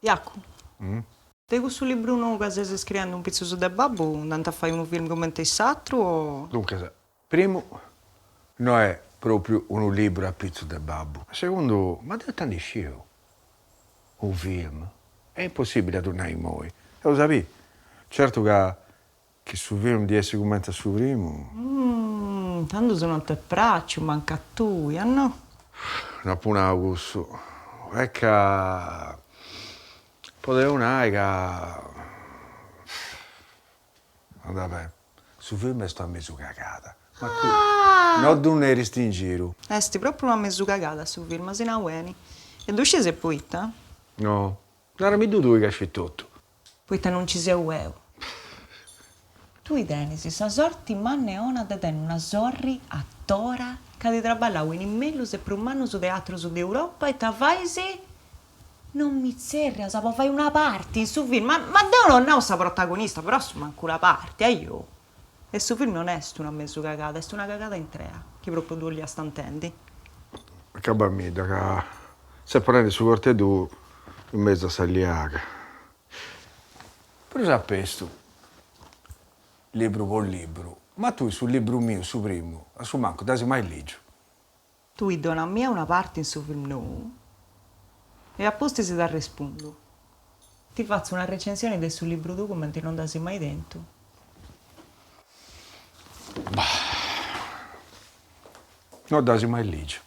Iacu, te questo libro nuovo che stai scrivendo un pezzo su De Babbo, andando a fare un film come te s'altro o... Dunque, primo, non è proprio un libro a pizzo del babbo. Secondo, ma da tanti scio? Un film? È impossibile tornare in noi. Lo sapevi? Certo che sul film di essere commenta sul primo... tanto sono a te braccio, manca a tu, no? Non pure Augusto. È che... Poteva un'ai che... Vabbè, sul film sto a mezzo cagata. Ma tu non ne resti in giro. Sti proprio una mezzo cagata sul film, se ne ueni. E tu scesi e poeta? No, non mi tu che hai tutto. Poeta non ci sei ueo. Tu i tenisi, sa sorti manneona de ten una sorri a tora che ti traballavo in mellus e per un anno su teatro su d'Europa e ta fai se... Non mi zerra, sa può fare una parte in su film, ma da non è un protagonista, però su manco una parte, io. E su film non è una mezzo cagata, è una cagata in tre, che proprio tu li astantendi. Che bambina, che se prendi su corte tu in mezzo a sagliaga. Però sapesto, libro con libro, ma tu sul libro mio, su primo, su manco, dasi mai ligio. Tu dona a me una parte in su film no? E apposta si dà rispondo. Ti faccio una recensione del suo libro tu come te non dasi mai dentro. Non dasi mai ligio.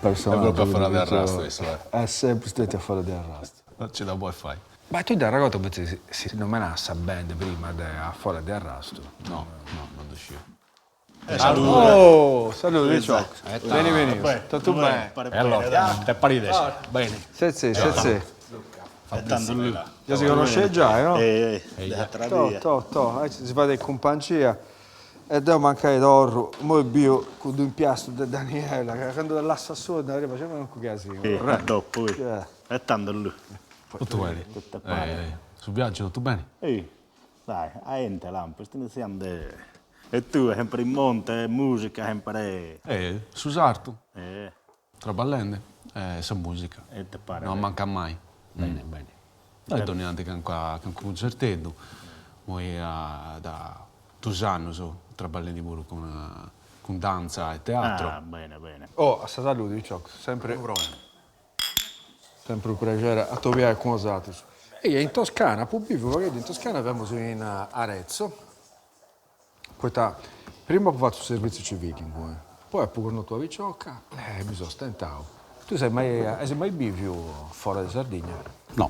È proprio a fare dell'arrasto questo, È sempre stato a fare dell'arrasto. Non ce la puoi fare. Ma tu da ragazzo si nominava band prima a fare dell'arrasto? No, non riuscivo. Oh, salute, ciao. Vieni, tutto bene? E allora, te pari adesso. Bene. Sì. Tanto Già si conosce già, no? Tra Si fa del compancia e devo mancare d'oro, mo bio con un piastro di Daniela, che quando dall'assassone facevano un casino. dopo, è tanto lui. Tutto bene? Tutto bene. Sul viaggio tutto bene? Dai, a ente lampo, stiamo siamo e tu sempre in monte, musica sempre. Su sarto, Eh, traballende, sa musica. e te pare. Non manca mai. Bene. Noi torniamo con un concertetto, poi da 2 anni traballando pure con danza e teatro. Ah, bene. Oh, a salute, ciao. Sempre un piacere a togliere con osato. E in Toscana, pubblico, perché in Toscana abbiamo in Arezzo. Poi prima ho fatto servizio civile in cui. Poi ho tornato a Viciocca e mi sono stentato. Tu sei mai vivo fuori da Sardegna? No,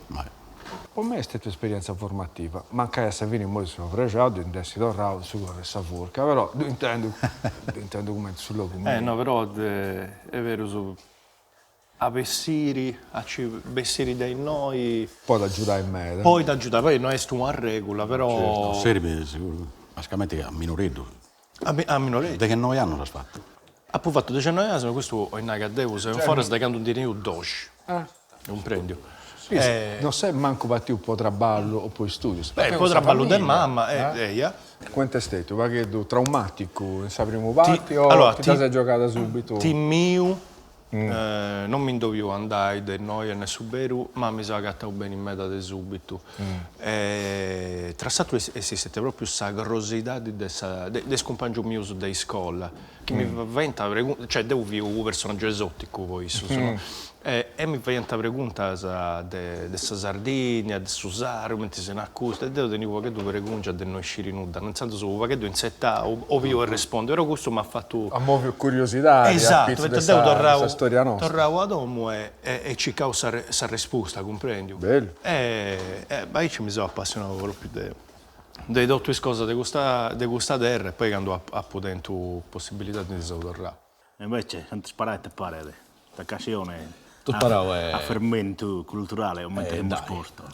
mai. Per me è stata un'esperienza formativa. Manca a Savini molto sono pregiato, in dessi d'orrao, su corre Savurca, però intendo come sul logo. No, però è vero, a Bessiri, Bessiri dai noi, Poi da giurare in me. poi da aiutare, poi non è una regola, però... Serve sicuro, basicamente a minoretto. A minoretto. Perché 9 anni l'ha fatto. Ha fatto 19 anni, questo è una cadevo, se non fuori sta dando un dinero 12. Un prendio. Non sei manco battuto un po' traballo o poi studio. Poi traballo del mamma, Quanto è stato? Va che traumatico in sa primo parte o allora, ti sei giocata subito? Ti mio, non mi dovevo andare da noi e nessun vero, ma mi sono agattato bene in me da subito. Tra l'altro esiste proprio questa grosità di scompagno mio da scuola, che mi venta, cioè devo vivere un personaggio esotico poi, e mi venta pregunta di questa Sardegna, di Susaro, mentre se ne accusa, e devo tenere qualche pregunta di non uscire nuda, nel senso che qualche in setta o vivo e rispondo, però questo mi ha fatto... A muovere curiosità, esatto, perché devo questa storia nostra. tornare a domo e cercare questa risposta, comprendi? Bello. Ma io mi sono appassionato proprio di tutte le cose di questa terra e poi quando ho dentro possibilità di tornare. E invece, non ti sparate pare, questa occasione Tu sparavo è... a fermento culturale, aumenta il sposto.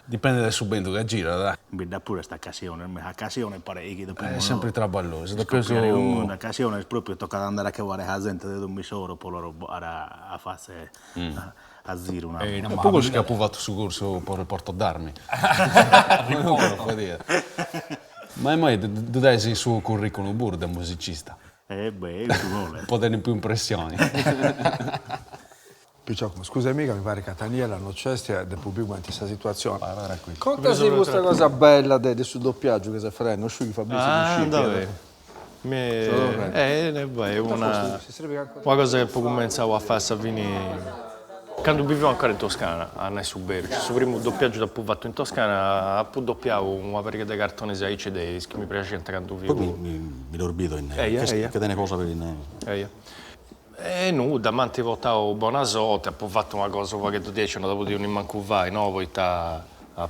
Dipende dal subentro che gira, dai. Mi dà pure questa occasione pare che dopo È sempre traballoso. un'occasione proprio tocca andare a cavare la gente di un misoro poi loro a fare a zero una E poi che ha provato su corso per il porto d'armi. Non lo puoi dire. Ma mai tu dai il suo curriculum pure da musicista? beh, ci vuole. Un po' di più impressioni. Picciocco, scusami, mi pare che Daniela non c'è, stia del pubblico in questa situazione. Guarda qui. Contaci questa cosa bella del suo doppiaggio che si fa, non sciughi Fabrizio Davvero? È una cosa che poi cominciavo a fare a Savini quando vivevo ancora in Toscana, a Nesubero. Il primo doppiaggio che ho fatto in Toscana, ho doppiato una parecchia di cartoni ai CD che mi piace quando Poi vivo. mi dormito in Eia. che te ne cosa per in E nuda, manti votato buona sorte, ho fatto una cosa che tu dici, non dopo di un manco vai, no? Poi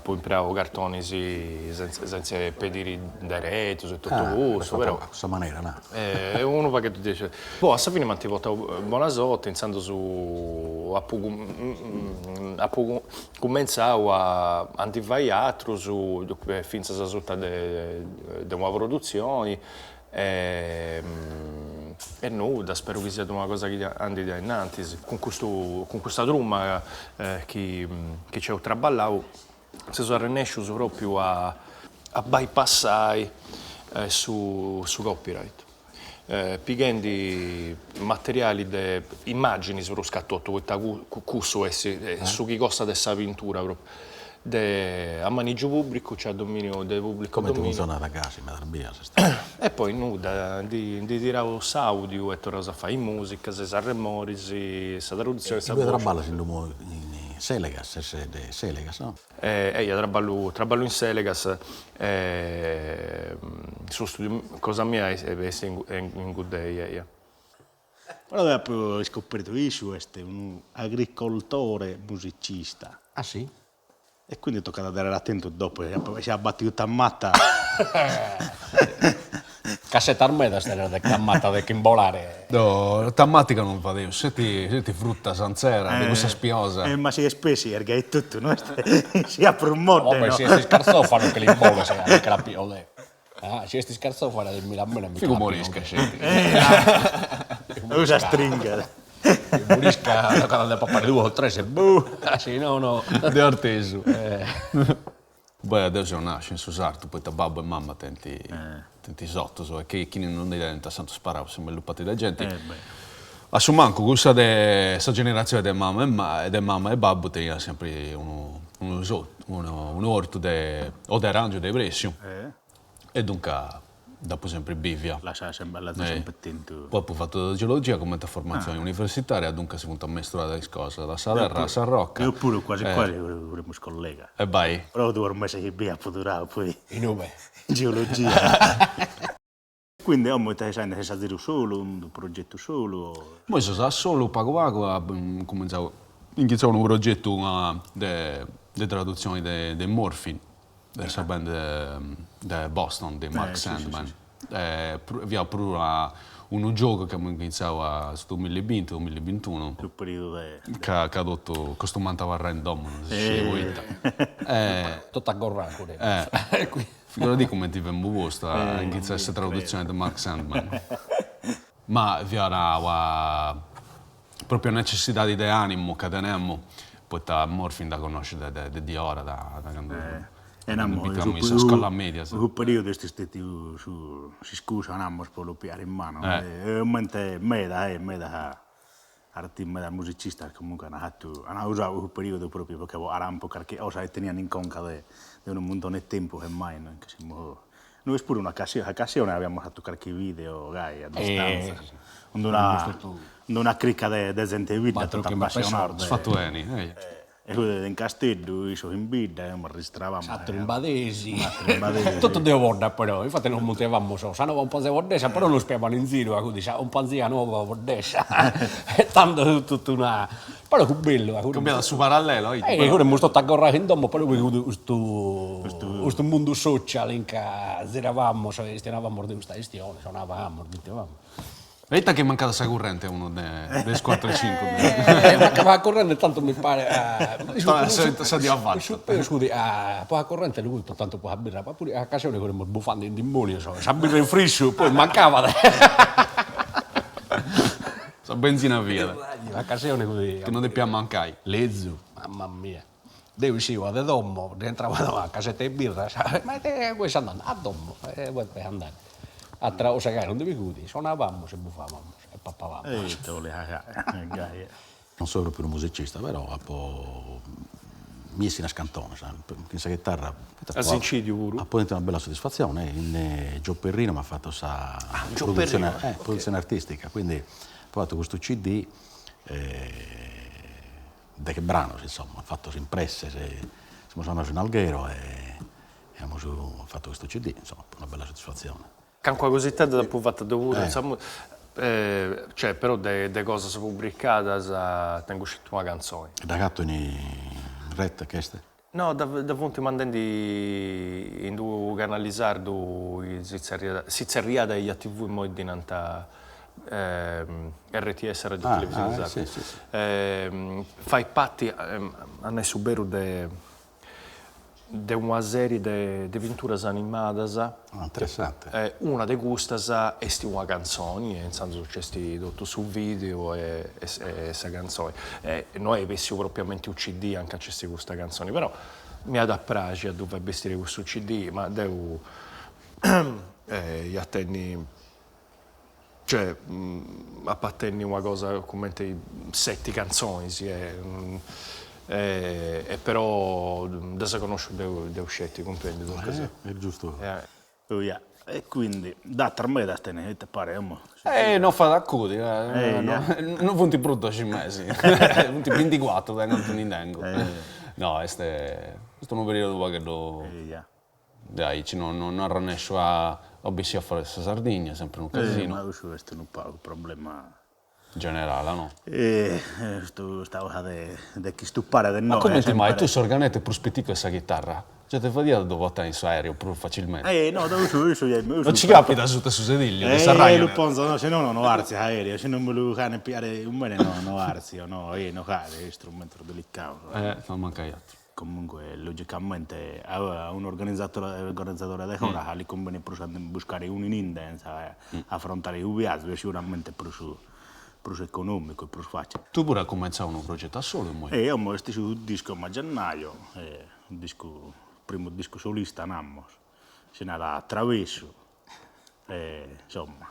poi imparavo cartoni senza pedire dai reti, tutto questo, però... questa maniera, no? È uno che tu dici, poi a fine manti votato buona sorte, iniziando su... cominciavo a andare altro, finché si risulta di una produzione. E nuda, spero che sia una cosa che andi da innanzi. Con questa trumma che ci ho traballato, si sono rinesciuto proprio a bypassare su copyright. Pigliando materiali di immagini sullo scatto, questo su chi costa dessa pittura proprio. A maneggio pubblico, c'è dominio del pubblico. Come tu funziona da casa, ma via. E poi nuda, di tirare l'audio e tornare a fare in musica, se Sanremo, se traduzione, se Due traballa in Selegas, Selegas, no? Io traballo in Selegas, su studio, cosa mia è in Good Day. Allora dopo ho scoperto Isu, è un agricoltore musicista. Ah sì? E quindi tocca andare attento dopo, si è battuto a matta. Cassetta armata sta da cammata da chimbolare. No, tammatica non fa Dio, senti frutta sanzera, di questa spiosa. Ma si è spesi, perché è tutto, no? Si apre un mondo, Come no? si è scarzofano che li bolle se anche la piole. Ah, si è scarzofano del Milan Figo morisca, senti. Usa stringa. Morisca la cara del papà 2 o 3 se boh. Ah sì, no. Di arteso. Poi adesso nasce in Susarto, poi babbo e mamma tenti sotto, so, che chi non diventa santo sparato, siamo lupati da gente. A su manco, questa generazione di mamma e babbo tenia sempre un orto o di arancio di presio. E dunque, dopo sempre bivia. La sempre attento. Poi ho fatto geologia come formazione universitaria, dunque si è venuto a mestrare di cose, da Salerno a San Rocca. Io pure quasi vorremmo collega. E vai. Però tu ormai sei via futurato poi I nome. in geologia. Quindi te sai necessario dire solo, un progetto solo. Poi sono solo poco ho iniziato un progetto di traduzione di Morphine, della band di Boston, di Mark Sandman. Abbiamo pure un gioco che abbiamo iniziato nel 2020-2021. Sul periodo che ha dato questo mantava random, non si sceglie. Tutto a gorra pure. Figurati come ti vengo posto a iniziare questa traduzione di Mark Sandman. Ma vi era proprio necessità di animo che teniamo, poi da Morphine da conoscere di ora, da quando abitiamo in scuola media. Sul periodo si scusa un anno per lo piare in mano. E mente me da team da musicista comunque hanno usato quel periodo proprio perché era un po' perché osa tenían in conca de un montone di tempo che mai no? Che siamo noi pure una occasione abbiamo fatto qualche video a distanza una cricca di gente vita tutta appassionata Fatto Eni. e quello in castello in vita ma registravamo Satto in badesi. Tutto due volte però, infatti non montavamo so, sanno un po' di bordessa, però non spiavano in giro, quindi un panzia nuova bordessa. E tanto tutta una... Però che bello. Cambiato su parallelo. Quello mi sto attaccando in domo, però questo mondo social in cui eravamo, stavamo di questa gestione, suonavamo, dicevamo. Vedi che è mancata la corrente uno dei 4-5. Mancava la corrente, tanto mi pare... Sa di avanti. Scusi, poi la corrente lui tanto poi la birra, ma pure a occasione con il buffando in demonio, sa birra in friscio, poi mancava. Sa benzina via. L'occasione così... Che non ti più mancai. Lezzo, mamma mia. Devo uscivo da domo, rientravano a casetta di birra, ma te vuoi andare a domo, vuoi andare. A Osagare non devi cudi, suonavamo, se buffavamo e pappavamo. Non sono proprio un musicista, però un po' mi si nascantone, questa chitarra ha poi una bella soddisfazione. In Gio Perrino mi ha fatto questa produzione artistica, quindi ho fatto questo CD da che brano, insomma, ha fatto impresse, siamo andati in Alghero e abbiamo fatto questo CD, insomma, una bella soddisfazione. Con quella cosità da fatta dovuta, cioè però de cose pubblicate tengo scritto una canzone. Da gatto in retta che ste? No, da punti mandando in due canali sardo Sizzeria degli TV in modo di nanta RTS Radio Televisione. Sì. Fai patti a ne subero de una serie di avventure animate. Interessante. Una de queste è una canzone, nel senso che c'è tutto sul video e questa canzone. Noi avessimo propriamente un CD anche a questa canzone, però mi ha da piacere a dove vestire questo CD, ma devo attendi, cioè appartenni una cosa come 7 canzoni, e però da se conosco devo scegliere, comprendi? È giusto. E quindi da me da stene te pare Non fa da cudi, non punti brutto 5 mesi, punti 24 da non tengo. No, questo è un periodo che dai, non arrannescio a obbessi a fare questa Sardegna, sempre un casino. Ma questo è un po' un problema generale, no? Stavo a chi stupare del Ma no. come ti mai? Tu sei organetto e prospettico questa chitarra? Cioè ti fa dire dove vai in su aereo più facilmente? No, non ci capita su sediglio, di sarraio. Lo penso, no, se no non arsi aereo, se non me lo cane piare un bene no arsi, no cade, è strumento delicato. Non manca altro. Comunque, logicamente, un organizzatore di ora gli conviene buscare un in India, affrontare il viaggio, sicuramente più economico e più facile. Tu pure hai cominciato un progetto da solo? Io ho messo un disco a gennaio, primo disco solista, se ne era Travesso, insomma,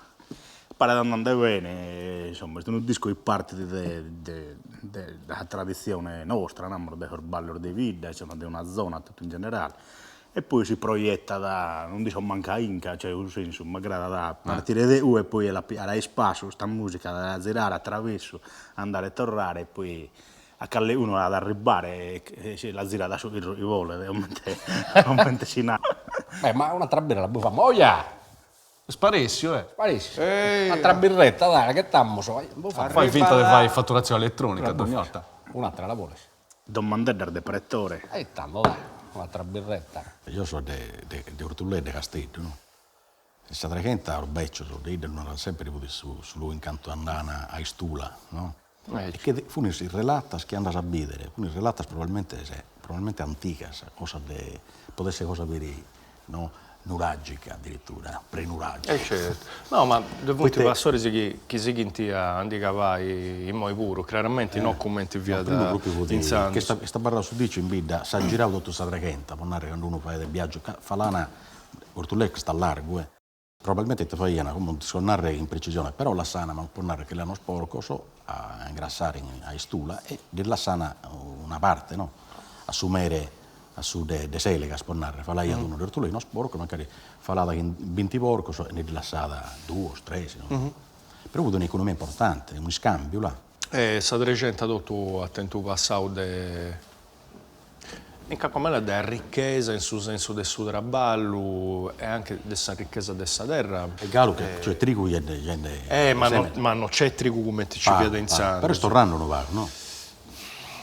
pare andando bene, insomma, è un disco che parte dalla tradizione nostra, del ballo di vita, insomma, di una zona tutto in generale. E poi si proietta da, non dico manca inca, cioè un senso, magari da partire da U e poi alla spazio, questa musica da girare attraverso, andare e tornare e poi a calle uno ad arrivare e la gira da su il volo, ovviamente si nasce. Ma un'altra birra la buffa, moia! Sparissio, Sparisci. Un'altra birretta, dai, che tammo, fai finta di fare fatturazione elettronica, ogni volta. Un'altra la vuole. Don Mandedder de Pretore. E tanto, dai, un'altra birretta. Io sono di Ortulè di Castello, no? E sta tragenta al beccio, non era sempre venuto su incanto andana a Istula, no? E che fu un relatas che andas a vedere, fu un relatas probabilmente anticas, cosa de, potesse cosa veri, no? Nuragica addirittura, prenuragica. Certo. No, ma dovuto a storie che si gintia andika vai in moi puro, chiaramente non commenti via da Insanzo. Che sta parlando su dice in bidda, sa girato tutto sta tragenta, quando uno fa del viaggio, falana Ortulec sta largo, Probabilmente ti fai come non ti so narrare in precisione, però la sana, ma può narrare che l'hanno sporco, so, a ingrassare a stula e della sana una parte, no? Assumere a su de selega, può narrare, fa lei ad uno d'ortolino sporco, magari fa la in 20 porco, so, e ne rilassata 2 o 3, no? Però ha avuto un'economia importante, un scambio là. State recente tu attento passato de... In cacomela della ricchezza in suo senso del suo traballo e anche della ricchezza della terra. E Galo che cioè trigo gente. Ma non c'è trigo come ti ci vede in sangue. Però sto ranno non va, no?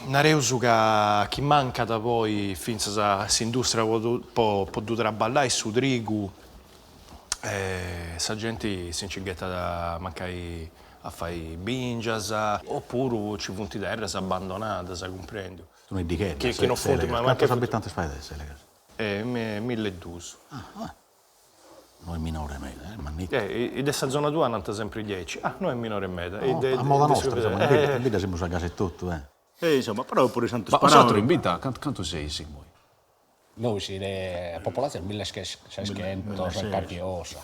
Nareusu che manca da poi finché l'industria può traballare su trigo sa gente si incinghetta da mancare a fare bingias oppure ci punti terra abbandonate, sa comprendo. Tu non di che non fotte ma quanti abitanti fai adesso, Selega? 1200. Noi minore media, mannito. E dessa zona tua hanno sempre 10. Noi è minore media. A moda nostra, insomma, in vita siamo a casa e tutto, insomma, però pure santo Ma sparavo. osatro in vita, quanto sei voi? Noi siamo la popolazione 1600, carpiosa.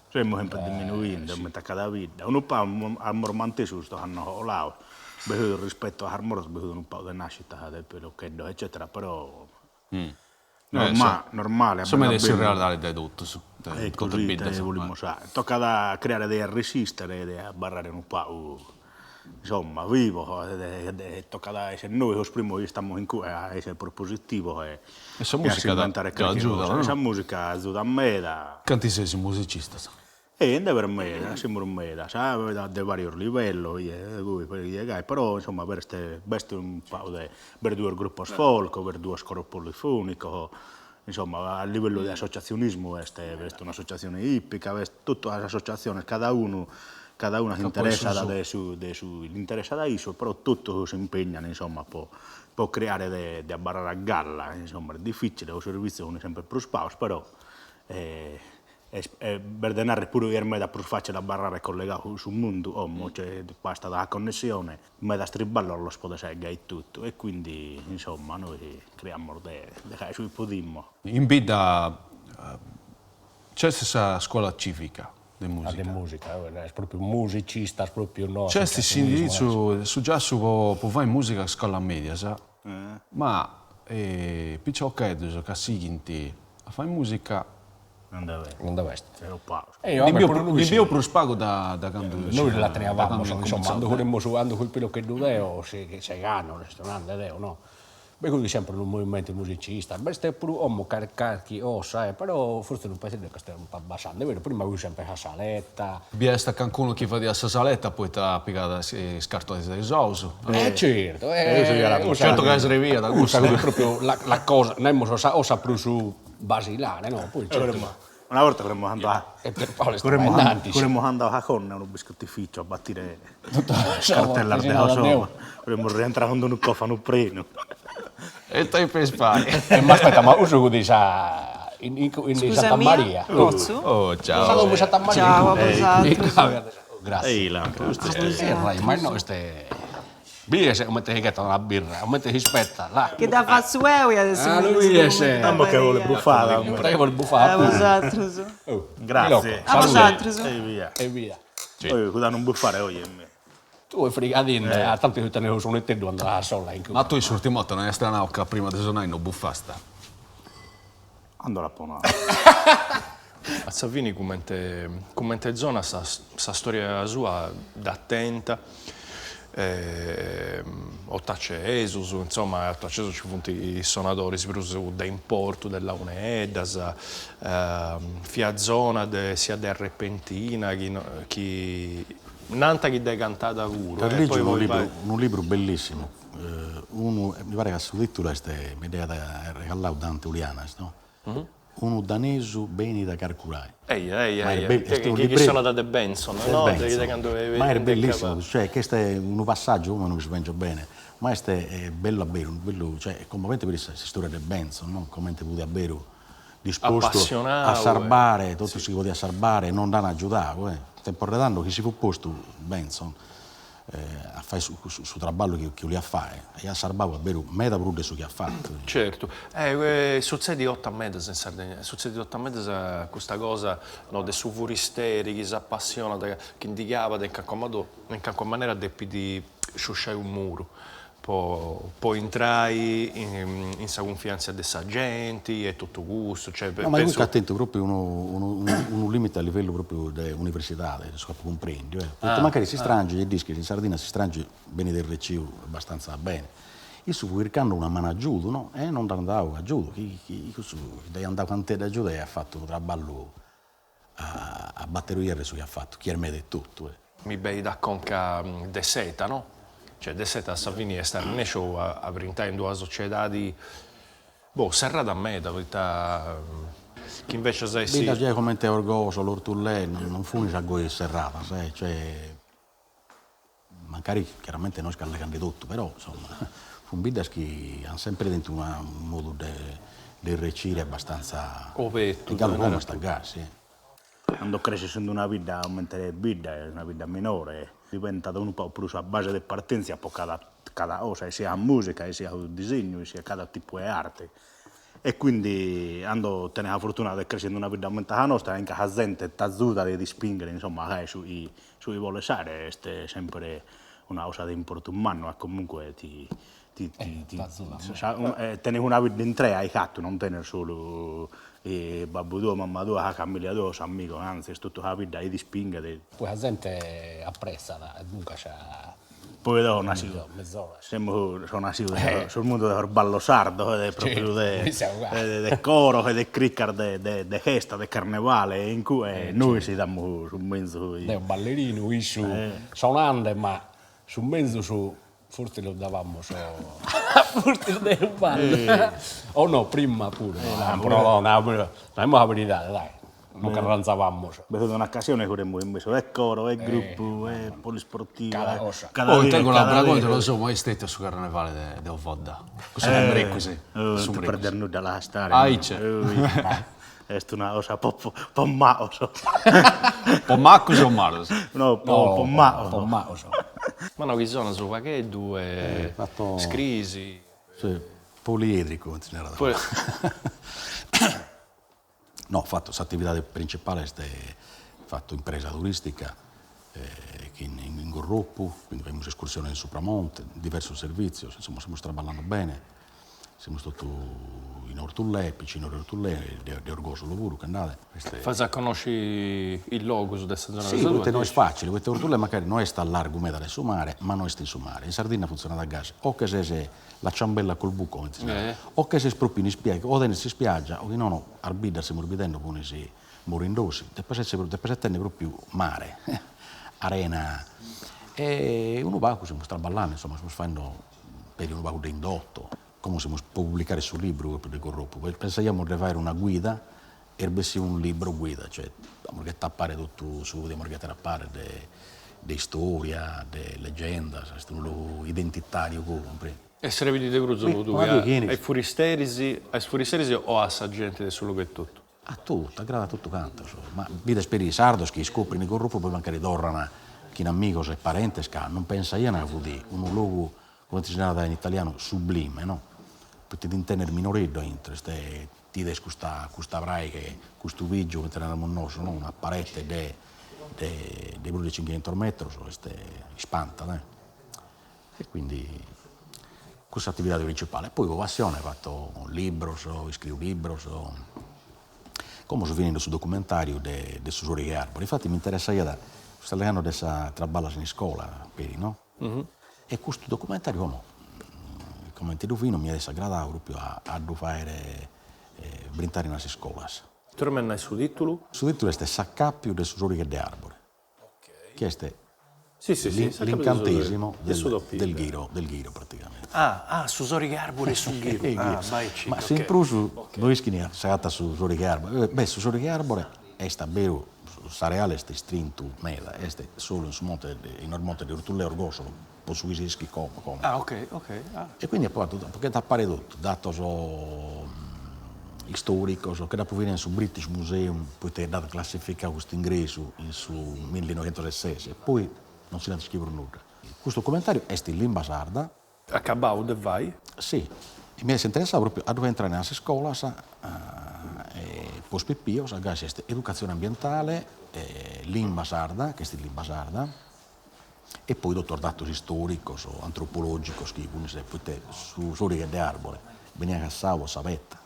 Siamo sempre diminuendo, metà cada vita. Un po' al mormantesusto hanno là, bevuto rispetto a Harmoros, bevuto un po' di nascita del peloccheddo, eccetera, però... normale. Insomma, adesso in realtà è tutto. E così vogliamo sapere. Tocca creare dei resistere, di barrare un po', insomma, vivo. Tocca da essere noi, prima stiamo in cui a essere propositivo e questa musica ti aiuta, no? Questa musica aiuta a me. Quanti sei musicista? Per me, siamo in me, sai, da vari livelli, però insomma, per un po' per due gruppi folk, per due coro polifonico, insomma, a livello di associazionismo, per un'associazione ippica, tutte le associazioni, cada una si interessa da isso, però tutti si impegnano, insomma, può creare di barrare a galla, insomma, è difficile, il servizio non è sempre più spauso, però per denare pure per me da più facile a barrare collegato sul mondo, cioè basta la connessione, me da striballo lo può seguire e tutto, e quindi, insomma, noi creiamo sui podimmo. In vita c'è questa scuola civica di musica. Di musica, è proprio musicista, è proprio no. C'è questo indirizzo, su già può fare musica a scuola media, sa? Ma picciocchedo che si a fare musica non deve essere. Il mio prospago da quando noi la tenevamo, insomma, quando quel pelo che doveva, si ganno, no? Beh, quindi sempre un movimento musicista, beh, è pure uomo carichi ossa, però forse non penso che stia un po' abbassando, è vero, prima lui sempre la saletta. Biesta qualcuno che fa di essa saletta, poi ti ha piccato scartone di sauso. Certo, certo che è via da gusto. Proprio la cosa, non osa più su basilare, no? Poi certo. Una volta vorremmo andare a Conne, un biscottificio, a battire cartella di Osoma, vorremmo rientrare con un cofano preno. E stai per Spagna. Ma aspetta, ma uso di sa in Santa Maria. Oh, ciao. Santa Maria. Ciao, grazie. Ma no, Biese, come ti chiede una birra, come ti rispetta, là. Che da fa su adesso. Biese. Mamma che vuole buffare. Che vuole buffare. Grazie. A vosaltros. E via. Poi cosa non buffare oggi? Tu vuoi frigadine, tanto che te ne sono te due andare sola. Ma tu sei sortimoto, non è strano che prima di sonare non buffasta. Andò la pona. A Savini come zona sta storia sua d'attenta. Ottace Esus, insomma, Ottace Esus ci punti i suonatori da importo della Uneedas, fia zona sia del Repentina, chi Nanta che è cantata pure. Per legge un libro bellissimo, uno, mi pare che il titolo è Medea da regalare Dante Ulianas, no? Uno danesu beni da Carcurai. Che sono da De Benson, no? Ma era bellissimo, cioè questo è un passaggio, uno non mi spengo bene, ma questo è bello a bere, cioè è commovente per questa storia di Benson, no? Come ti puoi avere disposto a salvare, tutto si poteva salvare, non danno a giudare, tempo redando che si fu posto Benson, a fare su traballo che li ha fare. E a Sarbau è vero, meta pure su che ha fatto. Certo, succede 8 mesi in Sardegna, succede 8 mesi questa cosa, no, dei suvuristeri, chi si appassiona, che indicava in qualche maniera di sciusciare un muro. Poi entrai in sa confianza dei agenti e tutto gusto. Cioè, no, ma comunque attento, proprio un limite a livello proprio universitario, comprendi. Perché magari si strange, gli dischi in Sardegna si strange bene del RCU abbastanza bene. Io sto cercando una mano a giudo, no? E non andavo a giudo, chi andava quante da giudo e ha fatto un traballo a batteria su che ha fatto, chi è me tutto. Mi bei da conca de seta, no? Cioè, de seta a Salvini e stare nel show a brintare in due società di serrata a me, da verità, che invece sai sì. Vedi già come te orgoglio, l'ortullè, non fu una cosa serrata, sai, cioè, magari chiaramente noi scallegando tutto, però insomma, fu un bidas che hanno sempre dentro un modo di recire abbastanza legale come sta gas, sì. Quando cresce essendo una vita aumentare vita, è una vita minore, diventa un po' più a base di partenza per cada cosa, sia musica, sia disegno, sia cada tipo di arte. E quindi quando tenere la fortuna di crescere una vita aumentata nostra, anche la gente tazzuta di spingere, insomma, sui vuole fare, è sempre una cosa di importo umano, e comunque tenere una vita in tre hai fatto, non tenere solo babbo tuo, mamma tua, la famiglia tua, amico, anzi, è tutta la vita di spingere. Poi la gente apprezza, e dunque c'è... Poi dopo sono nasciuto sul mondo del ballo sardo, proprio del coro, del cricker, del festa, del carnevale, in cui noi si diamo sul mezzo. Del ballerino, suonando, ma sul mezzo forse lo davamo forse del ballo. O no, prima pure. Però non abbiamo la verità, dai. Non carranzavamo. È stata un'occasione che abbiamo messo il coro, il gruppo, il polisportivo. Poi tengo la braconte, lo so, ma è stato su carnevale del Vodda. Così non è così. Non perdere nulla la storia. È una cosa po' mauso. Po' maccoso o maroso? No, po' mauso. Ma no, chi sono su che due scrisi? Sì, poliedrico. No, ho fatto questa attività principale, ho fatto impresa turistica in Gorroppo, quindi abbiamo escursioni in Supramonte, diversi servizi, insomma stiamo traballando bene, siamo stati in Ortullè, vicino a Ortullè, di Orgoso Lavoro, che andate. Fai a conosci il logo su questa zona? Sì, questo non è facile, questo Ortullè magari non è sta largo metà su mare, ma non è sta su mare. In Sardegna funziona da gas, o che se la ciambella col buco, o che se sproppi in spiaggia, o si spiaggia, o che non arbida si morbidendo, poi si morindosi, poi si tenne proprio mare, arena. E uno va così, stiamo traballando, insomma, stiamo facendo per un vago di indotto, come si può pubblicare sul libro di Gorroppo. Pensiamo di fare una guida e un libro guida, cioè abbiamo che tappare tutto su, abbiamo che tappare di storia, di leggenda, un luogo identitario, compri. Essere venuti di Cruzzo, tu ai furisterisi o a gente sul luogo e tutto? A tutto, aggrada tutto canto. Ma vede speri sardo che scoprono in Gorroppo, poi magari tornano chi amico e parenti, non pensa io a un luogo, come si chiama in italiano, sublime, no? Perché di intendere minoreddo entro, ti des questa braiche, questo vigio che teniamo nostro, no? Una parete di più di 500 metri, spanta, e quindi questa attività principale. Poi ho passione, ho fatto un libro, scrivo libro, come sto finendo sul documentario di Susuri che Arbore. Infatti mi interessa io sto legando questa traballa in scuola, no? Mm-hmm. E questo documentario, come ti dico, mi è aggradato proprio a fare brintare in scuola. Tu non hai il titolo? Il titolo è S'accappio del Susuri che Arbore. Che è l'incantesimo del ghiro praticamente. Susuri che Arbore sul ghiro. Ma se in più noi schini sagata su Susuri che Arbore. Susuri che Arbore è davvero sareale è strinto mela, è solo in monte di Ortullè Orgoso, posso dire come. Ok. E quindi perché tappare tutto, dato storico, che dopo viene sul British Museum, poi ti è dato classificato questo ingresso su 1906, e poi non si è scrivere nulla. Questo documentario è in lingua sarda. Acabau de vai? Sì, e mi interessa proprio a dove entrare nelle scuole, post pipio, educazione ambientale, lingua sarda, che è lingua sarda, e poi dottorato storico o antropologico, che su righe di arbore, veniva a Cassavo, Savetta,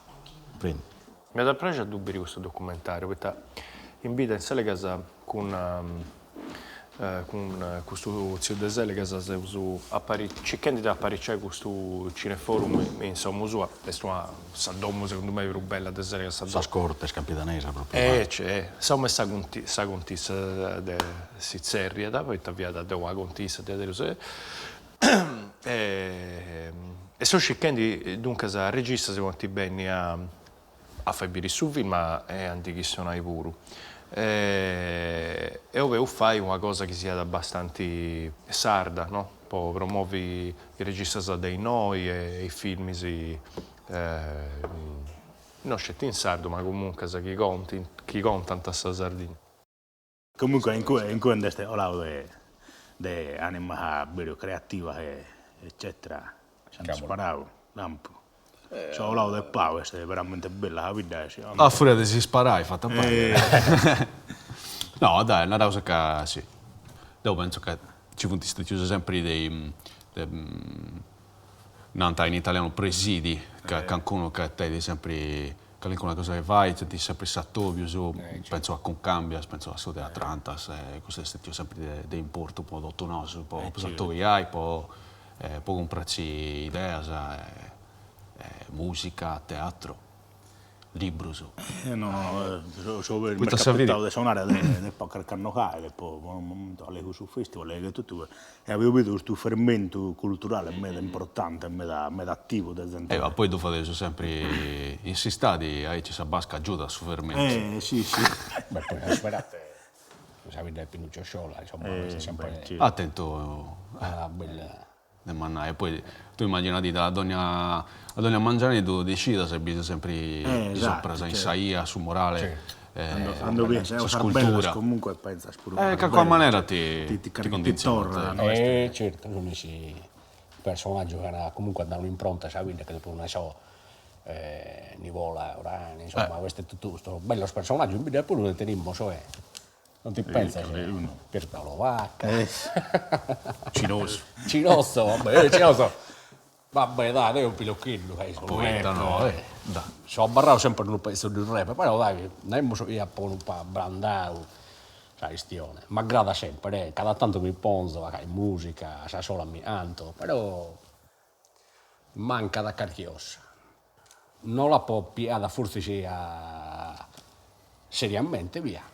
prendi. Mi ha dato piacere a dubbi di questo documentario, perché in vita in Selegasa con questo zio de Selegasa su cercando di apparecchiare questo cineforum in Sommusua, e sta domo secondo me è più bella de Selegasa. Sa scorte, scampidanese proprio. Insomma, sa contissa de Sizzerria, poi via da una contissa di adesso. E sto cercando dunque a regista secondo me bene a fare su film, ma è antichissimo ai puru. E io fai una cosa che sia abbastanza sarda, no? Poi promuovi i registi dei noi e i film non scetti in sardo, ma comunque chi conta a Sardegna. Comunque in cui ho parlato di anima creativa eccetera, ci hanno sparato lampo. Ho parlato del Pau, è veramente bella la vita. Ah, fuori di si sparai, fatta parte. No, dai, è una cosa che sì. Io penso che ci sono sempre dei in italiano presidi, che qualcuno che te sempre che è una cosa che vai, ti sempre Sattovio, penso a Concambia, penso a Sode Atlantas, queste sempre di importo, un po' d'ottonoso, un po' Sattovio, poi comprarci idee. Musica, teatro, libro. No, il mercato di suonare del Carcannocale, poi alle su festival, e tutto, e avevo visto questo fermento culturale mega importante, mega attivo. Ma poi dopo adesso sempre insistati, ci si abbasca giù da su fermento. Sì. Beh, poi sperate, sapete del Pinuccio Sciola, insomma, sempre attento alla bella... E poi tu immaginati la donna Mangiani tu decida se bisogna sempre presa in saia su morale quando su scultura comunque pensa che qualche maniera ti condiziona certo l'unico personaggio che era comunque da un'impronta sapete che dopo non so Nivola Orani insomma questo è tutto questo bello personaggio e poi lo teniamo non ti pensa per Paolo Vacca Cinosso vabbè dai è un pilocchino poeta no sono barrato sempre nel pezzo di un rap però dai andiamo a un po' brandau sai questione ma grada sempre cada tanto mi ponzo in musica sa solo a mi anto però manca da carchiosa non la può piada forse sia seriamente via.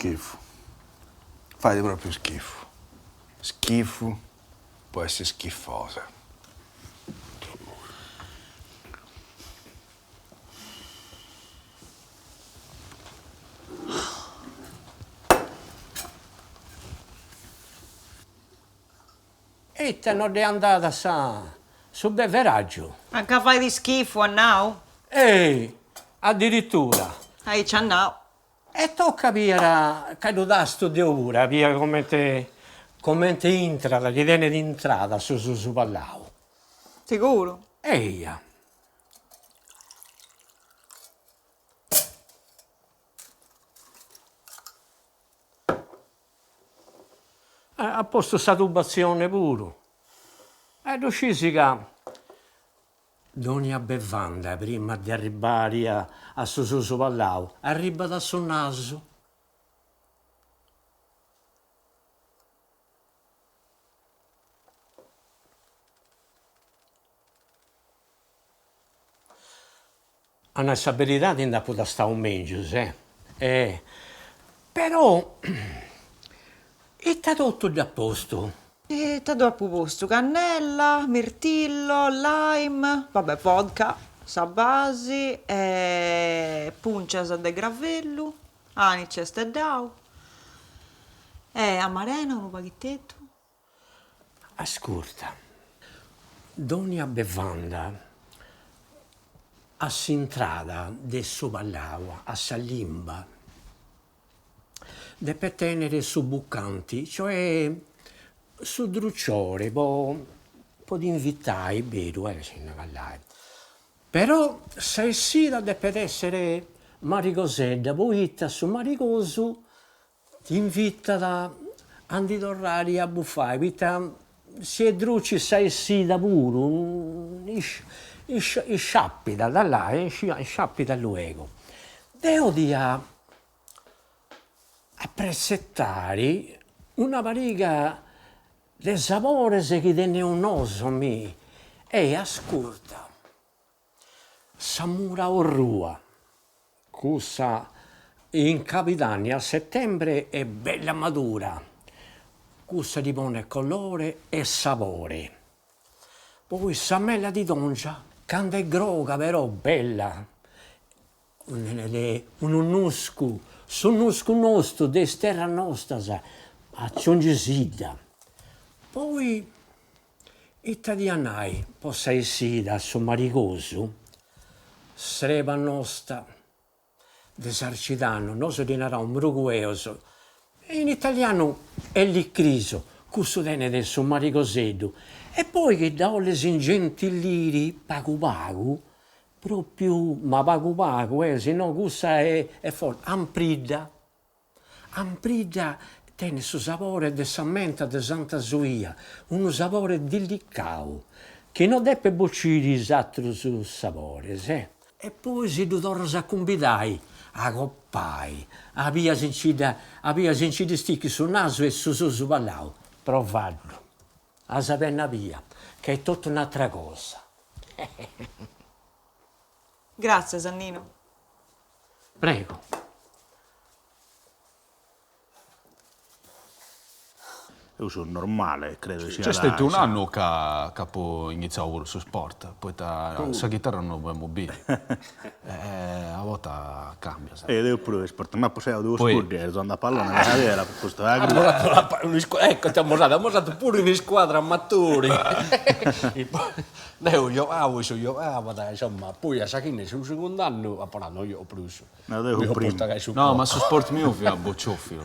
Schifo. Fai proprio schifo. Schifo può essere schifosa. E te non è andata su beveraggio. Anche fai di schifo a now? Ehi, addirittura. C'è now. E tocca via che lo dà sto di ora, via come te entra, gli viene di entrata su Pallau. Sicuro? Eia. A posto sta tubazione pure. E lo scisica Donia bevanda prima di arrivare a su Pallau, arriva dal suo naso. Una stabilità di andare da stare un meglio, però è tutto già a posto. E t'ha dopo posto cannella, mirtillo, lime, vabbè, vodka, sabasi, puncias de gravello, anice e dau, amarena, un paghettetto. Ascolta, Donia bevanda a s'entrada de su Ballau, a Salimba, deve tenere su buccanti, cioè su drucciore, può di invitare, vero, se ne parlare. Però se sera deve essere maricosetta, poi su maricoso ti invita da anditorrare a buffare, vita se druci sei sida pure, sciappita da là, sciappita luego. Devo dire a pressettare una pariga de sapores che tenne un oso mi e ascolta. Samura orrua, cussa in Capitania a settembre è bella matura, cussa di pone colore e sapore. Poi samella di dongia, quando è groga però bella, un nusco, su nusco nostro, de terra nostra, a Ciongesida. Poi italianai, possa essere da Sommaricoso, sreba nostra, desarcidano, non si dinarà un brugueoso. E in italiano è l'iccriso, questo viene del Sommaricosedo. E poi che da le gentilliri, pagu, proprio, ma pagu, se no questa è forte, amprida tiene il suo sapore di sammenta di Santa Zoia, un sapore delicado, che non deve boccire altri sapori, E poi si torna a convidare, a coppai, a via sencida sticchi sul naso e su ballau, provando, a sapere via, che è tutta un'altra cosa. Grazie, Sannino. Prego. Io sono normale, credo sia. C'è stato un anno che può iniziare su sport, poi la chitarra non abbiamo bene. A volte cambia. Devo pure sport, ma poi devo scordare, sono andato a pallone, la cadera, per questo Ecco, ti abbiamo usato pure in squadra amatori. Io giocavo, insomma, poi a Sacchini sul secondo anno, a Polano io ho preso. No, ma su sport mio vi abboccioffi,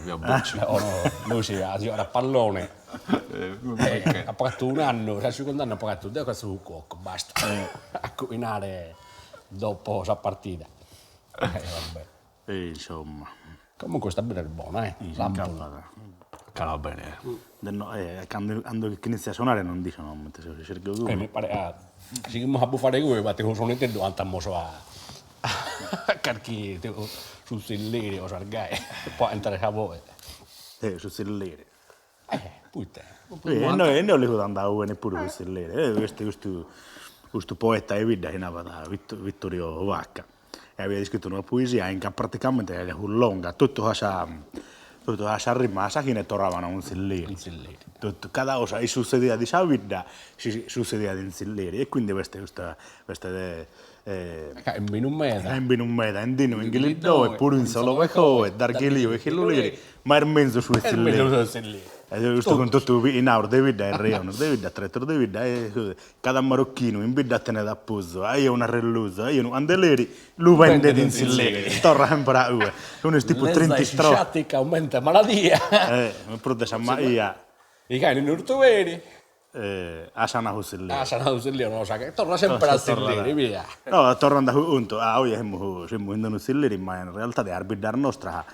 Noi si a pallone. Ha pagato un anno, il secondo anno ha pagato questo sul cuoco, basta. A cucinare dopo la partita. Vabbè. Insomma. Comunque sta bene buona, Cala bene. Quando inizia a suonare non dice no, mentre si cerca due. Mi pare, se mi fa buffare come, ma te lo sono intendo, andiamo a carchi sul silleri o sargai, poi entrare a voi. Sul silleri. Poi te. Noi non li andavo neppure sul silleri. Questo poeta e vita si chiamava Vittorio Vacca. E aveva scritto una poesia in che praticamente era lunga, tutto a rima, a Sacchini trovavano un silleri. Cada cosa succedeva di sua vita, succedeva in silleri. E quindi queste in un meta, in dino, in giliddo, e pure in solo veco, e darghelio e chiluliri, ma è mezzo sui silleri. E questo con tutto in auro, David è il reono, David è tretto, David è cada marocchino, in bidda te ne da puso, io una rellusa, io un andeleri, lui vende in silleri, torna sempre a ue. Sono tipo 30 strofi. Scatti che aumenta maladia. Mi protesa Maria. I cani in urtoveri. A Sana Hussilleri. A Sana Hussilleri, non lo sa che torna sempre a silleri, via. No, tornando a unto, oggi siamo in silleri, ma in realtà è arbitrar nostra.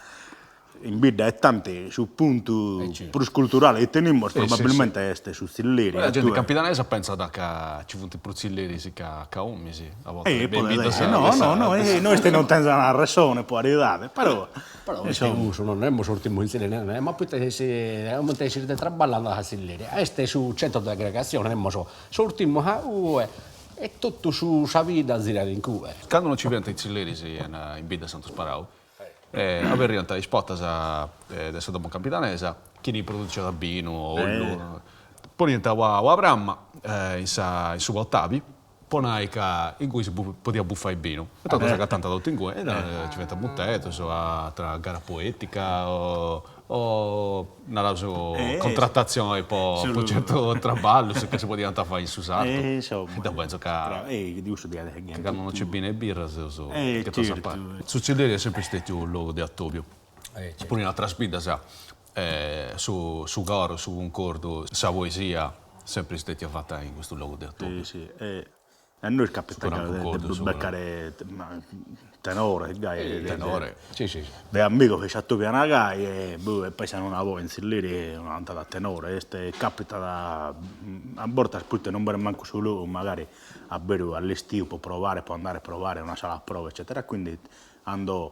In bidda è tanti su punto più culturale e teniamo probabilmente este su silleri. La gente capitanese pensa che ci vuole più silleri che umisi a volte. No, noi non tengono una ragione può arrivare, però non è sortito in silleri, ma poi si traballando a silleri. Este su centro di aggregazione, sortimo a e tutto su sa vita zira in cui. Quando non ci viene i silleri in bidda Santo Sparau. Aver rientrato in spot adesso dopo capitanesa, chi ne produce da vino, olio, poi diventava la Bramma in su Ottavi, poi in cui si poteva buffare il vino. E tanto si cantava tutto in cui, e ci diventa buttetto, tra gara poetica o una contrattazione poi certo traballo che si poteva andare a fare in Susarto. Insomma. E penso che Giusto di che non c'è bene e birra, che certo. cosa fare. Su Cilleri è sempre stato un luogo di Attobio. Certo. Pure una trasbida su Garo, su un cordo, sa poesia, sempre stati fatta in questo luogo di Attobio. Sì. E a noi capita di beccare tenore, Tenore. Sì. De amico che c'ha piana gai e poi se non avevo in Silliri non andata a tenore. Capita a volte appunto non bere manco su lui, magari a bere all'estio può provare, può andare a provare una sala a prove, eccetera. Quindi ando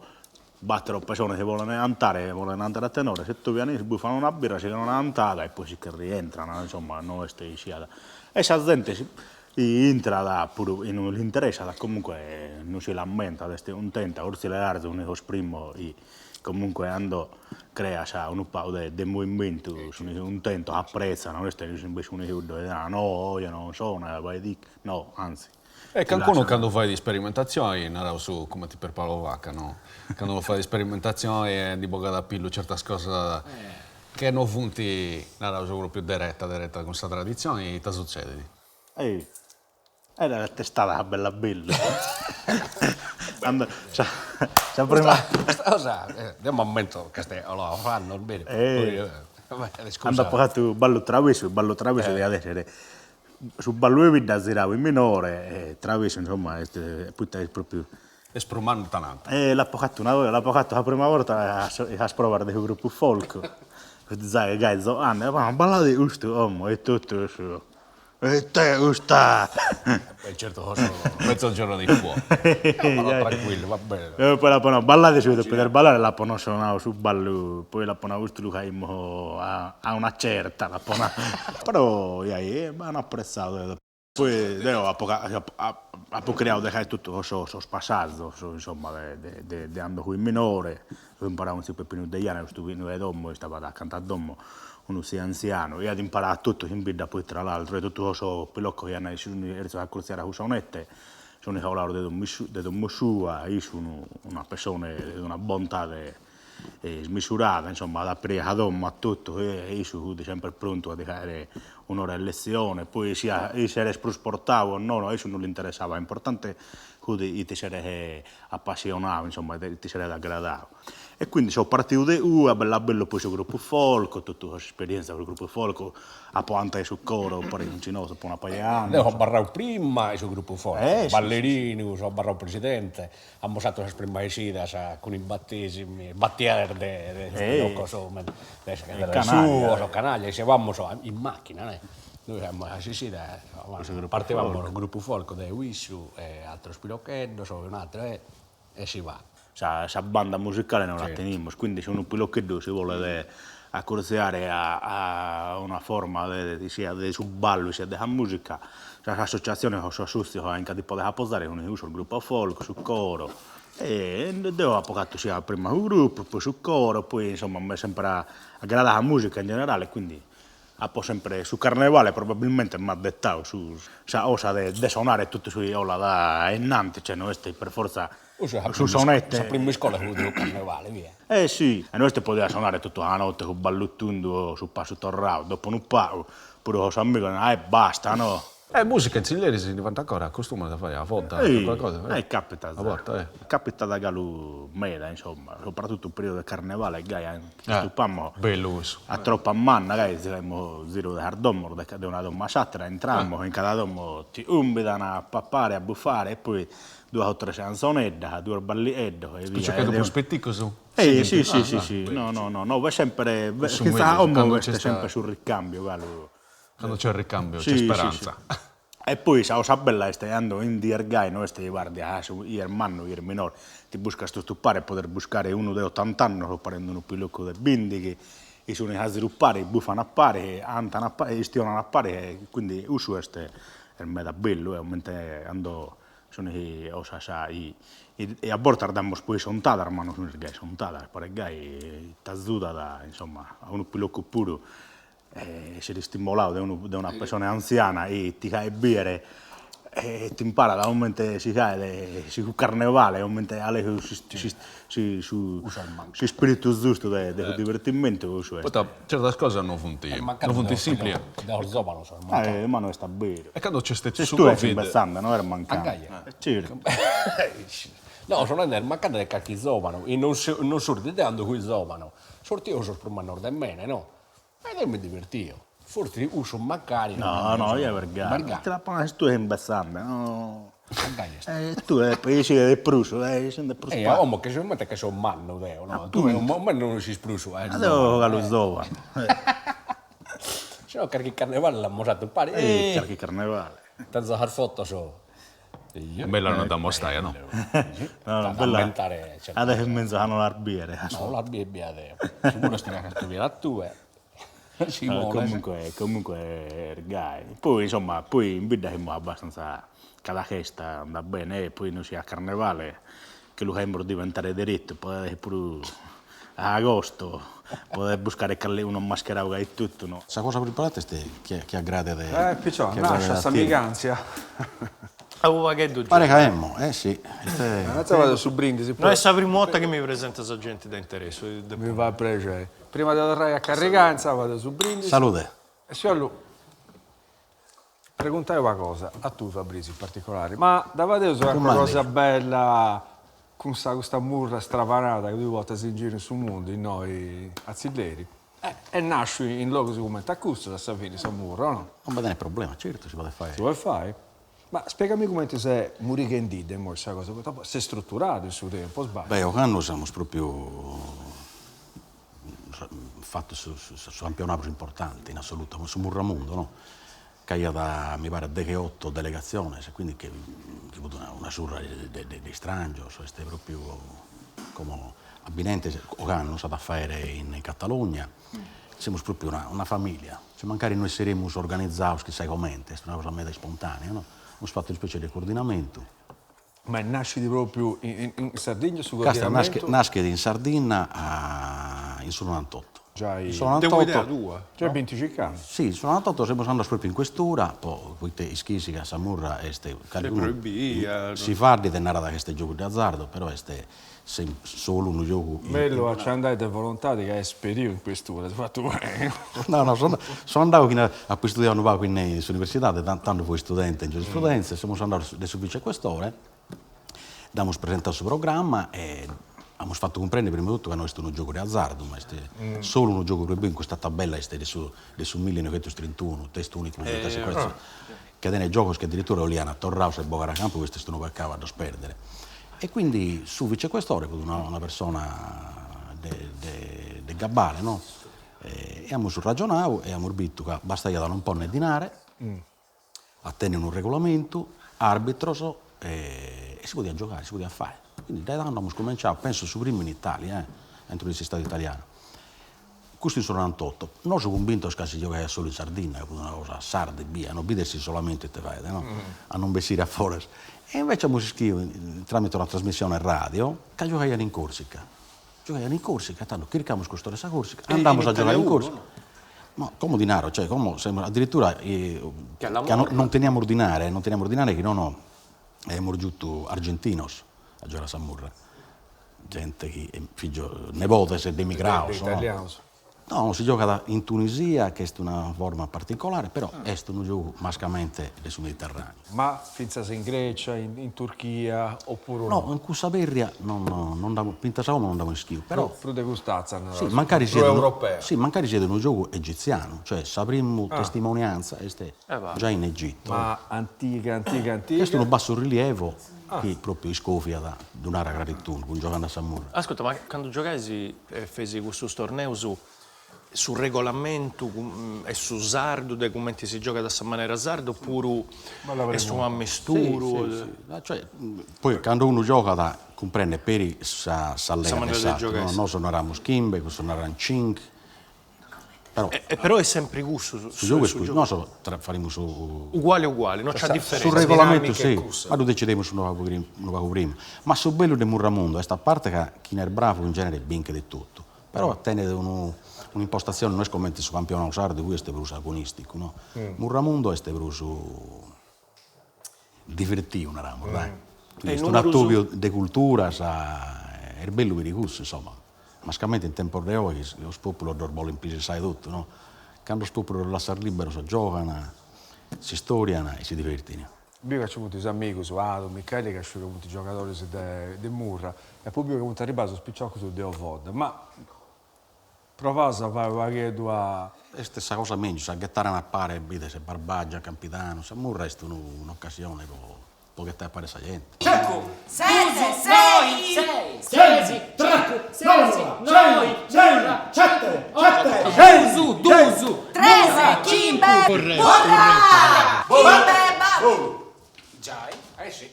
battere persone che vogliono andare a tenore, se tu vieni si buffano una birra, si danno una andata e poi si che rientrano, insomma, non è sciata. E se la gente entra pure non gli interessa, comunque non si lamenta, un tenta, orsi le arti, un primo e comunque ando crea un po' di movimento, un tento, apprezzano, non è invece un aiuto, no, io non sono, vai di no, anzi. E qualcuno quando fai di sperimentazioni, non su come ti preparo vacca, no? Quando fai di sperimentazioni di boga da pillo certe cose che non funti, non so proprio diretta con questa tradizione, ti succede? Era la testata bella. Prima Cosa? Nel momento che lo fanno bene. hanno pagato ballo travesso di adesso. Su ballo da zeravo in minore, travesso insomma, è proprio. E sprumando tanto. L'ha pagato la prima volta a provare del gruppo folk. Sai, gazzo, ma ballate giusto, e tutto su. E te gusta! Certo, mezzogiorno di fuoco. Tranquillo, va bene. Poi la pona ballate subito, per ballare la pona suonavo su ballo, poi la pona gusto lo caimmo a una certa, la pona. Però mi hanno apprezzato. Poi ho creato tutto questo spassaggio, insomma, di andare qui in minore, ho imparato un po' più di anni, sto qui in domo, stavo a cantare a domo. Uno sia anziano, io ho imparato tutto in vita, poi tra l'altro, e tutto questo pelocco che hanno iniziato a corsiare a Usonette, sono i cavoli di Don Mosciua, io sono una persona di una bontà smisurata, insomma, da aprire a domo a tutto, e io sono sempre pronto a dare un'ora di lezione, poi sia essere sportavo o no, a io non gli interessava, è importante che ti sei appassionato, insomma, ti sei aggradato. E quindi sono partito da bello poi sul gruppo folk, tutta questa esperienza col gruppo folk, a poi andare sul coro, poi non ci sono un paio di anni. Io ho barrato prima sul gruppo folk, Sì, ballerini, ho barrato presidente, abbiamo usato le prime uscite con i battesimi, battiere del suo, canaglia, siamo in macchina, noi siamo partivamo dal gruppo folk di Wissu, altro Spilocchetto, un altro e si va. Questa banda musicale non la teniamo, quindi se uno pilocchetto si vuole accorziare a una forma sia di subballo sia della musica, l'associazione con suo assustio anche di poter appostare con il gruppo folk, sul coro, e devo appocato sia prima sul gruppo, poi sul coro, poi insomma mi è sempre aggradata la musica in generale, quindi sempre su Carnevale probabilmente mi ha detto su osa di suonare tutto su Iola da innanzi, cioè non è per forza su sonette. La prima scuola fu del Carnevale, via. Sì, e noi poteva suonare tutta la notte con balluttando su Passo Torrao, dopo un po' pure con amici, basta, no? Musica in Cilleri si diventa ancora costume da fare a volta, qualcosa. Capita, capita da Galu meda, insomma, soprattutto il periodo del Carnevale, stupammo bello. a troppa manna, siamo zero da domo, di una domma satira, entrammo, in cada domo ti umbidano a pappare, a buffare, e poi 2 o 3 canzonette, 2 ballietto e via. C'è un spettico su? Sì, no, va sempre, sempre sul ricambio, Galu. Quando c'è il ricambio, c'è speranza. Sì. E poi la cosa bella è andando in Diergai, no? Guarda, il hermano, il minore, ti busca sto stuppare, poter buscare uno di 80 anni, lo prendo un pilocco del bindi, che sono a sviluppare, buffano a pari, antano a pari, stionano a pari, quindi uso è meda bello, mentre ando, sono e a volte andiamo poi sontata, sono gai sontata, pare gai, tazzuta da, insomma, a un pilocco puro. sei stimolato da una persona anziana e ti fai bere e ti impara da un momento si cae su carnevale, un momento alle su spirito giusto del divertimento. Poi certe cose non funzionano. Non funzionano simpli. Da zopano sono. Ma non sta bene. E quando c'è Se su tu Covid, sei pensando, non era mancante. Certo. No, sono nel mancato del cacchi zopano, e non sorridendo qui zopano. Sortio sono per nord e meno, no? E io mi divertio. Forse uso mancari. No, io vergogno. Te la pone se tu sei imbastante, no? Tu sei del pruso, sei del pruso. Uomo che si mette che sono manno, no? Tu un manno non si spruso, Devo lo zova. Se no, perché carnevale l'ha mostrato il pari. Perché carnevale. Tanto far foto so. bella non da mostrare, no? No, bella. Adesso in mezzo hanno l'arbiere. No, l'arbiere adesso. Sicuro stia cartolina tua. Comunque, ragazzi, poi insomma, poi in vita siamo abbastanza cada festa andava bene, e poi noi siamo a carnevale, che lo dobbiamo diventare diritto, poi pure a agosto, potete buscare uno mascherato e tutto, no? Sa cosa preparate che aggrade Picciò, nasce sta miganzia. Pare che emmo, sì. Adesso vado su Brindisi. Non è la prima volta che mi presenta esa gente da interesse. Mi va a piacere. Prima di andare a Carriganza vado su Brindisi. Salute. E signor preguntare una cosa, a tu Fabrizio in particolare, ma davate una cosa bella con questa murra stravanata che due volte si gira sul mondo, in noi azzilleri? E nasce in luogo come t'accusto da sapere questa murra, no? Non va bene problema, certo, si può fare. Si vuoi fare? Ma spiegami come ti sei murichendito in questa cosa, sei strutturato il suo tempo, sbaglio? Beh, oggi siamo proprio fatto su campionati importanti in assoluto, su Murramundo, no? Che ha da, mi pare, 18 delegazioni, quindi che ha avuto una surra di strangio, è proprio come abbinente, oggi stato a fare in Catalogna, siamo proprio una famiglia, cioè, magari noi saremmo organizzati, chissà come, è una cosa meta spontanea, no? Abbiamo fatto una specie di coordinamento. Ma nasci proprio in Sardegna su coordinamento? Nasce in Sardegna in sul 98. Già in sul 98. Già 25 anni. Sì, sul 98 siamo andati proprio in questura, poi ischisi che Samurra si fa di tenere da questo gioco di azzardo, però è solo un gioco. Bello, ci andate volontà che è esperienza in questura, hai fatto bene. No, sono andato a studiare all'università, tanto poi studente in giurisprudenza, siamo andati adesso vicequestore, abbiamo presentato il suo programma e abbiamo fatto comprendere prima di tutto che non è un gioco di azzardo, ma è solo un gioco in questa tabella su 1931, testo unico di sicurezza, che è un gioco che addirittura Oliana, Torraus e Bogaracampo, questo stanno per cavare a sperdere. E quindi su vicequestore, con una persona di Gabbale, no? E abbiamo ragionato e abbiamo detto che basta da non porne dinare, a tenere un regolamento, arbitro e si poteva giocare, si poteva fare. Quindi da abbiamo cominciato, penso, su primo in Italia, dentro il Stato italiano. Questo sono 98. Noi sono convinto che si gioca solo in Sardegna, è una cosa sarda e via, non vedersi solamente te vede, no? A non vestire a fuori. E invece abbiamo scritto tramite una trasmissione radio che giocavano in Corsica. Giocavano in Corsica, tanto cerchiamo questo questa Corsica, andiamo a giocare in Corsica. No, come dinaro, cioè come addirittura che non teniamo ordinare che non abbiamo giunto argentinos a giocare a Samurra. Gente che è figlio nepote se di emigrados. No, si gioca in Tunisia, che è una forma particolare, però è un gioco mascamente sul Mediterraneo. Ma finza in Grecia, in Turchia, oppure no? No, in Cusaberria non pensavamo non andavo in schifo, però frutte gustazza, sì, magari siete un gioco egiziano, cioè sapremmo testimonianza già in Egitto. Ma antica. Questo è un basso rilievo che proprio scoffia da un'area gratitudine, con giocando a Samurra. Ascolta, ma quando giocavi feci questo torneo sul regolamento e su sardo, dei commenti si gioca da questa maniera sardo, oppure è su una mistura? Sì. Cioè, poi quando uno gioca comprende per sa leva, noi suonavamo schimbe, suonavamo cink, però è sempre gusto su gioco. Noi faremo su uguale, non c'è differenza. Sul regolamento sì, ma lo decideremo su nuovo prima. Ma sul bello di Murramundo è sta parte che chi è bravo in genere è ben che di tutto, però tenere un'impostazione non è come su campione sardo, questo è per agonistico, no? Murramundo è per divertire, dai. Questo è un attuvio di cultura, è bello per i gusti, insomma. Ma scamente in tempo reale, lo popolo dormo in sai tutto, no? Quando lo popolo lo lascia libero, si giocano, si storiano e si divertono. Io ho avuto amici su Ado, Michele, che ho avuto giocatori di Murra, e poi abbiamo avuto arrivato spicciocco su Deo Vod. Ma provate a fare a... È stessa cosa meglio, sa gettare a pare, vede se Barbaggia, Capitano, se Murra è un'occasione per gettare a pare sa gente. 13, Giai, sì.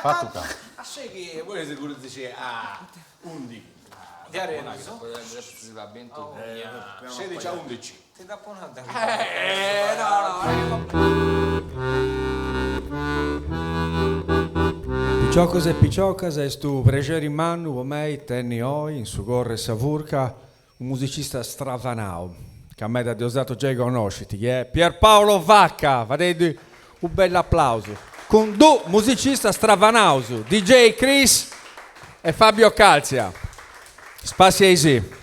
Fatto caso. A sé che voi sicuro dice a 11. Di arena, che si va ben tu. 16 a 11. Ti dà buona da Picciocas e Picciocas è stu pregeri mannu o mei tenni oi in su gorre savurca un musicista stravanao che a me da diosato già conosciti che è Pierpaolo Vacca, vedete un bel applauso con due musicista stravanauso DJ Chris e Fabio Calzia spazio easy.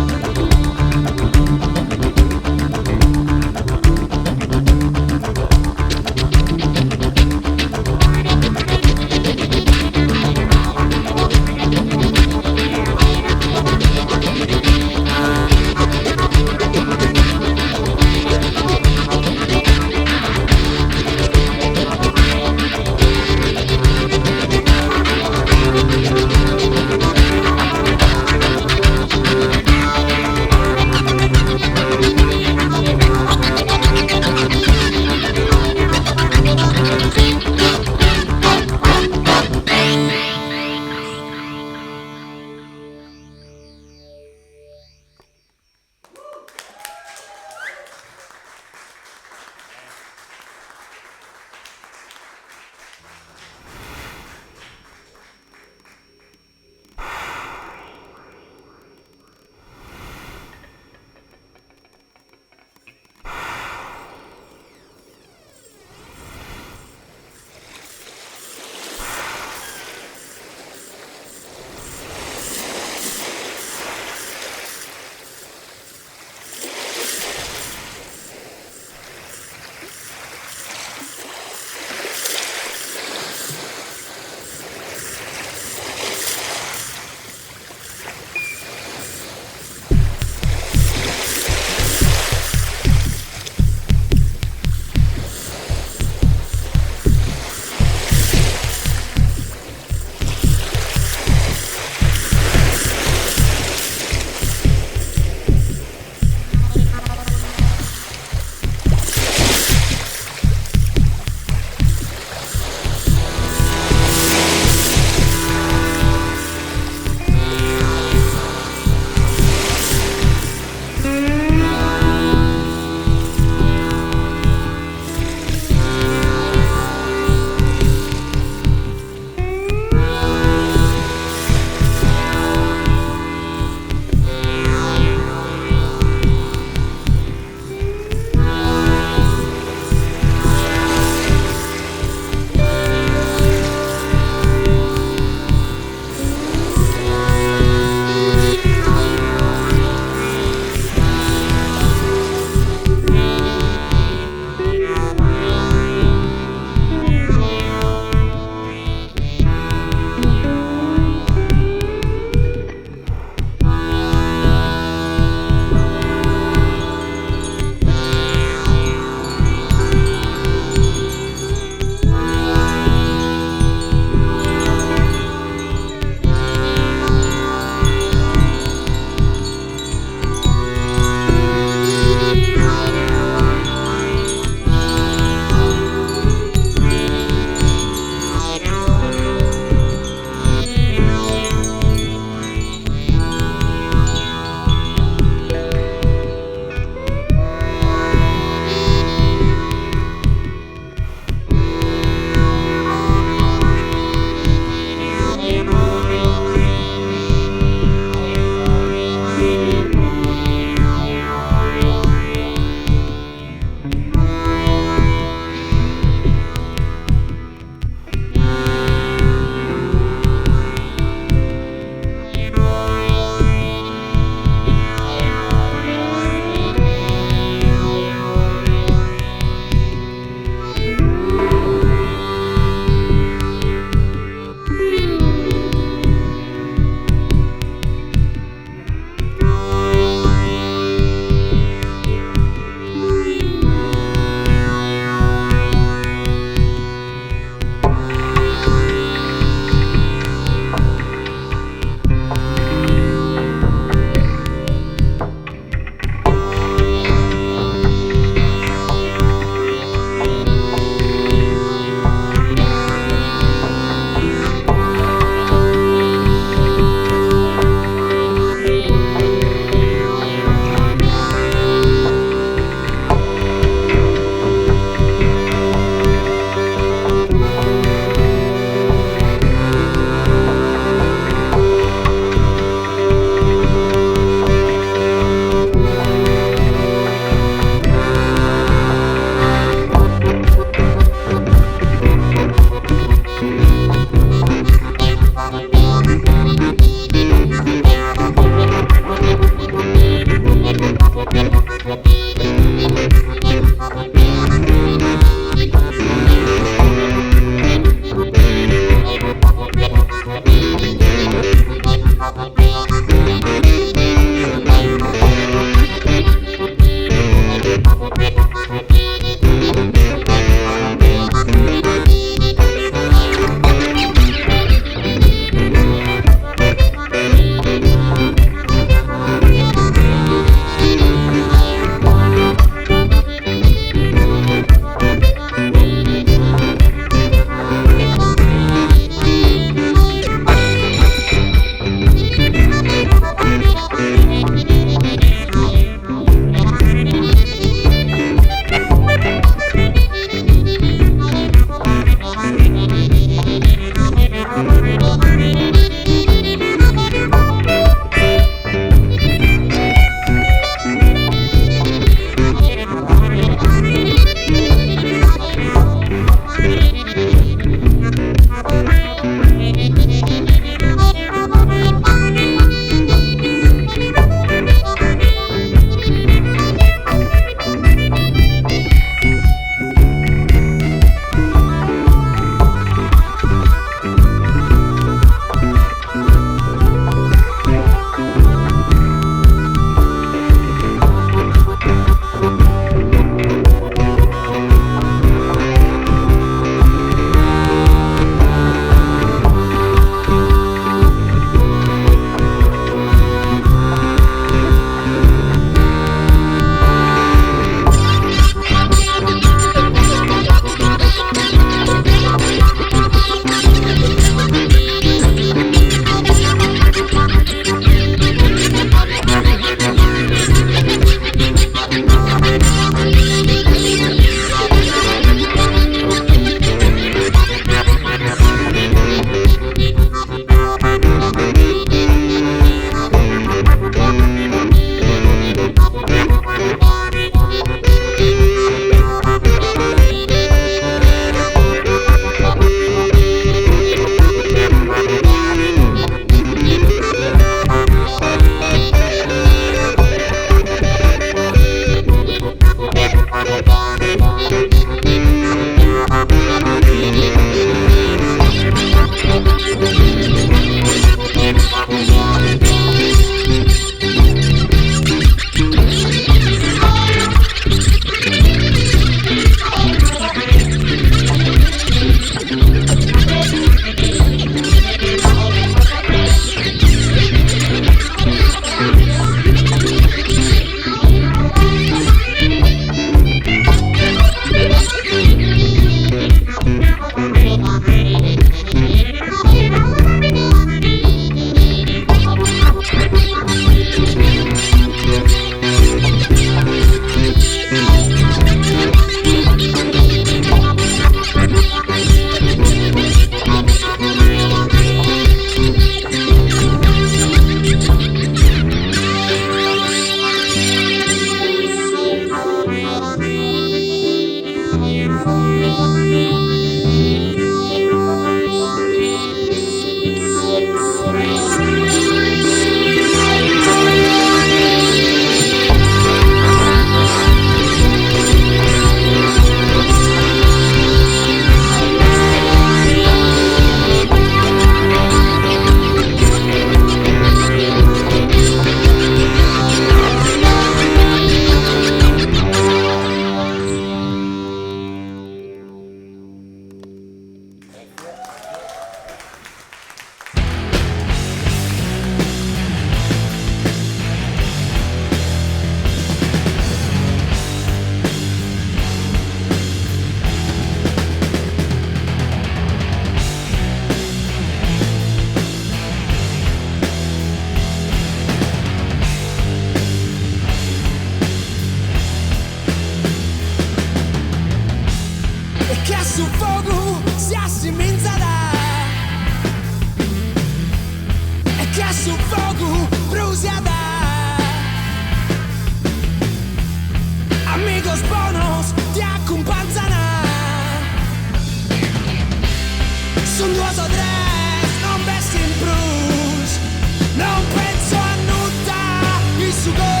su